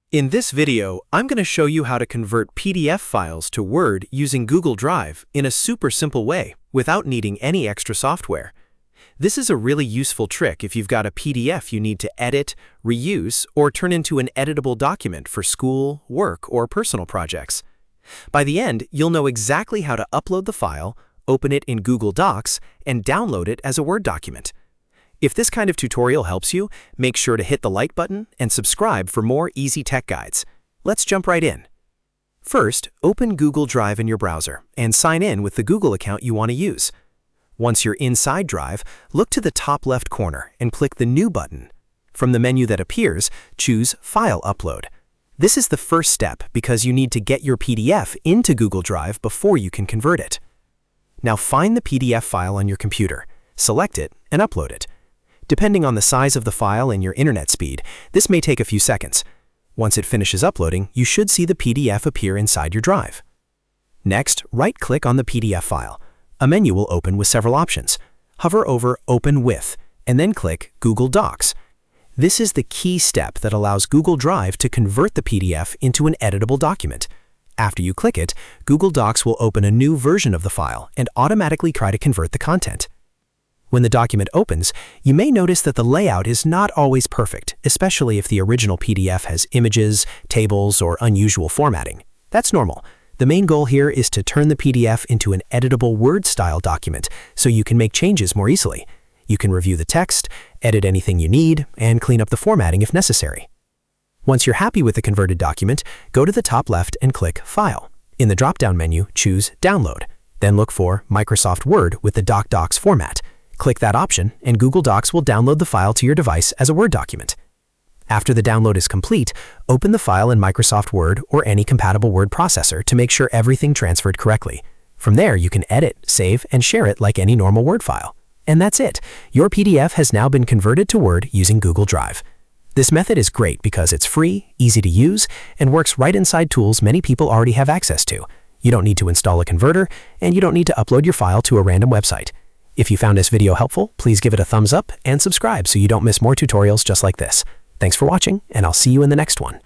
In this video, I'm going to show you how to convert PDF files to Word using Google Drive in a super simple way without needing any extra software. This is a really useful trick if you've got a PDF you need to edit, reuse, or turn into an editable document for school, work, or personal projects. By the end, you'll know exactly how to upload the file, open it in Google Docs, and download it as a Word document. If this kind of tutorial helps you, make sure to hit the like button and subscribe for more easy tech guides. Let's jump right in. First, open Google Drive in your browser and sign in with the Google account you want to use. Once you're inside Drive, look to the top left corner and click the New button. From the menu that appears, choose File Upload. This is the first step because you need to get your PDF into Google Drive before you can convert it. Now find the PDF file on your computer, select it, and upload it. Depending on the size of the file and your internet speed, this may take a few seconds. Once it finishes uploading, you should see the PDF appear inside your drive. Next, right-click on the PDF file. A menu will open with several options. Hover over Open With, and then click Google Docs. This is the key step that allows Google Drive to convert the PDF into an editable document. After you click it, Google Docs will open a new version of the file and automatically try to convert the content. When the document opens, you may notice that the layout is not always perfect, especially if the original PDF has images, tables, or unusual formatting. That's normal. The main goal here is to turn the PDF into an editable Word-style document so you can make changes more easily. You can review the text, edit anything you need, and clean up the formatting if necessary. Once you're happy with the converted document, go to the top left and click File. In the drop-down menu, choose Download. Then look for Microsoft Word with the docx format. Click that option, and Google Docs will download the file to your device as a Word document. After the download is complete, open the file in Microsoft Word or any compatible word processor to make sure everything transferred correctly. From there, you can edit, save, and share it like any normal Word file. And that's it. Your PDF has now been converted to Word using Google Drive. This method is great because it's free, easy to use, and works right inside tools many people already have access to. You don't need to install a converter, and you don't need to upload your file to a random website. If you found this video helpful, please give it a thumbs up and subscribe so you don't miss more tutorials just like this. Thanks for watching, and I'll see you in the next one.